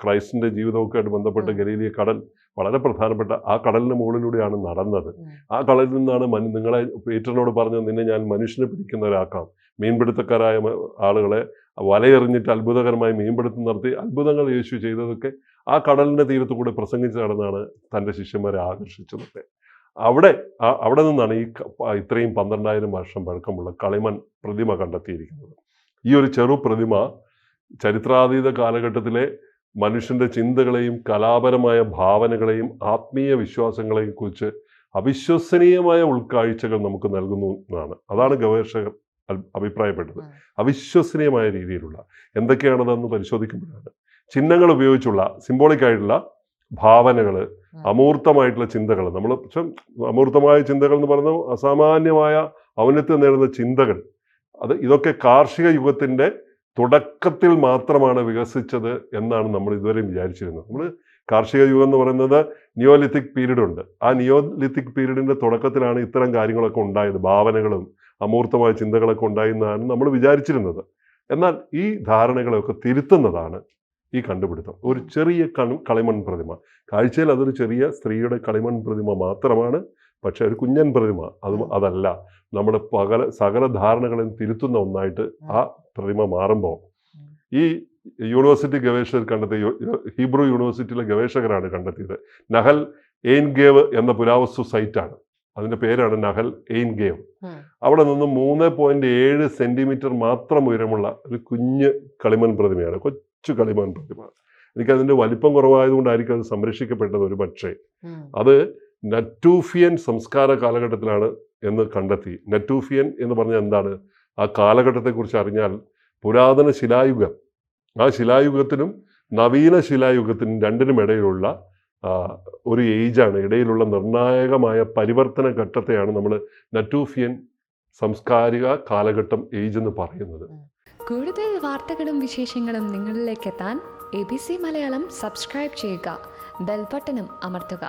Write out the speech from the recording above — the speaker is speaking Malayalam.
ക്രൈസ്റ്റിൻ്റെ ജീവിതമൊക്കെ ആയിട്ട് ബന്ധപ്പെട്ട് ഗലീലിയ കടൽ വളരെ പ്രധാനപ്പെട്ട ആ കടലിന് മുകളിലൂടെയാണ് നടന്നത്. ആ കടലിൽ നിന്നാണ് നിങ്ങളെ പീറ്ററിനോട് പറഞ്ഞത്, നിന്നെ ഞാൻ മനുഷ്യനെ പിടിക്കുന്നവരാക്കാം. മീൻപിടുത്തക്കാരായ ആളുകളെ വലയെറിഞ്ഞിട്ട് അത്ഭുതകരമായി മീൻപിടുത്തം നടത്തി അത്ഭുതങ്ങൾ യേശു ചെയ്തതൊക്കെ ആ കടലിൻ്റെ തീരത്തു കൂടെ പ്രസംഗിച്ച് നടന്നാണ് തൻ്റെ ശിഷ്യന്മാരെ ആകർഷിച്ചതൊക്കെ. അവിടെ നിന്നാണ് ഇത്രയും 12,000 വർഷം പഴക്കമുള്ള കളിമൺ പ്രതിമ കണ്ടെത്തിയിരിക്കുന്നത്. ഈ ഒരു ചെറു പ്രതിമ ചരിത്രാതീത കാലഘട്ടത്തിലെ മനുഷ്യൻ്റെ ചിന്തകളെയും കലാപരമായ ഭാവനകളെയും ആത്മീയ വിശ്വാസങ്ങളെയും കുറിച്ച് അവിശ്വസനീയമായ ഉൾക്കാഴ്ചകൾ നമുക്ക് നൽകുന്നു എന്നാണ്. അതാണ് ഗവേഷകർ അഭിപ്രായപ്പെട്ടത്. അവിശ്വസനീയമായ രീതിയിലുള്ള എന്തൊക്കെയാണതെന്ന് പരിശോധിക്കുമ്പോഴാണ് ചിഹ്നങ്ങൾ ഉപയോഗിച്ചുള്ള സിംബോളിക്കായിട്ടുള്ള ഭാവനകൾ, അമൂർത്തമായിട്ടുള്ള ചിന്തകൾ, നമ്മൾ അമൂർത്തമായ ചിന്തകൾ എന്ന് പറയുന്നത് അസാമാന്യമായ ഔന്നത്യം നേടുന്ന ചിന്തകൾ, ഇതൊക്കെ കാർഷിക യുഗത്തിൻ്റെ തുടക്കത്തിൽ മാത്രമാണ് വികസിച്ചത് എന്നാണ് നമ്മൾ ഇതുവരെയും വിചാരിച്ചിരുന്നത്. നമ്മൾ കാർഷിക യുഗം എന്ന് പറയുന്നത് നിയോലിത്തിക് പീരീഡ് ഉണ്ട്. ആ നിയോലിത്തിക് പീരീഡിൻ്റെ തുടക്കത്തിലാണ് ഇത്തരം കാര്യങ്ങളൊക്കെ ഉണ്ടായത്, ഭാവനകളും അമൂർത്തമായ ചിന്തകളൊക്കെ ഉണ്ടായെന്നാണ് നമ്മൾ വിചാരിച്ചിരുന്നത്. എന്നാൽ ഈ ധാരണകളൊക്കെ തിരുത്തുന്നതാണ് ഈ കണ്ടുപിടുത്തം. ഒരു ചെറിയ കളിമൺ പ്രതിമ, കാഴ്ചയിൽ അതൊരു ചെറിയ സ്ത്രീയുടെ കളിമൺ പ്രതിമ മാത്രമാണ്. പക്ഷെ ഒരു കുഞ്ഞൻ പ്രതിമ അതല്ല. നമ്മുടെ സകല ധാരണകളെയും തിരുത്തുന്ന ഒന്നായിട്ട് ആ പ്രതിമ മാറുമ്പോൾ ഈ യൂണിവേഴ്സിറ്റി ഗവേഷകർ കണ്ടെത്തിയ, ഹീബ്രു യൂണിവേഴ്സിറ്റിയിലെ ഗവേഷകരാണ് കണ്ടെത്തിയത്. നഹൽ എയിൻഗേവ് എന്ന പുരാവസ്തു സൈറ്റാണ്. അതിൻ്റെ പേരാണ് നഹൽ എയിൻഗേവ്. അവിടെ നിന്നും 3.7 സെൻറ്റിമീറ്റർ മാത്രം ഉയരമുള്ള ഒരു കുഞ്ഞ് കളിമൺ പ്രതിമയാണ്, കൊച്ചു കളിമൺ പ്രതിമ. എനിക്കതിൻ്റെ വലിപ്പം കുറവായതുകൊണ്ടായിരിക്കും അത് സംരക്ഷിക്കപ്പെട്ടത്. ഒരു പക്ഷേ അത് നറ്റൂഫിയൻ സംസ്കാര കാലഘട്ടത്തിലാണ് എന്ന് കണ്ടെത്തി. നറ്റൂഫിയൻ എന്ന് പറഞ്ഞാൽ എന്താണ്? ആ കാലഘട്ടത്തെക്കുറിച്ച് അറിഞ്ഞാൽ പുരാതന ശിലായുഗം, ആ ശിലായുഗത്തിനും നവീന ശിലായുഗത്തിനും രണ്ടിനും ഇടയിലുള്ള ഒരു ഏജാണ്, ഇടയിലുള്ള നിർണായകമായ പരിവർത്തന ഘട്ടത്തെയാണ് നമ്മൾ നറ്റൂഫിയൻ സാംസ്കാരിക കാലഘട്ടം ഏജ് എന്ന് പറയുന്നത്. കൂടുതൽ വാർത്തകളും വിശേഷങ്ങളും നിങ്ങളിലേക്ക് എത്താൻ ABC മലയാളം സബ്സ്ക്രൈബ് ചെയ്യുക, ബെൽ ബട്ടണും അമർത്തുക.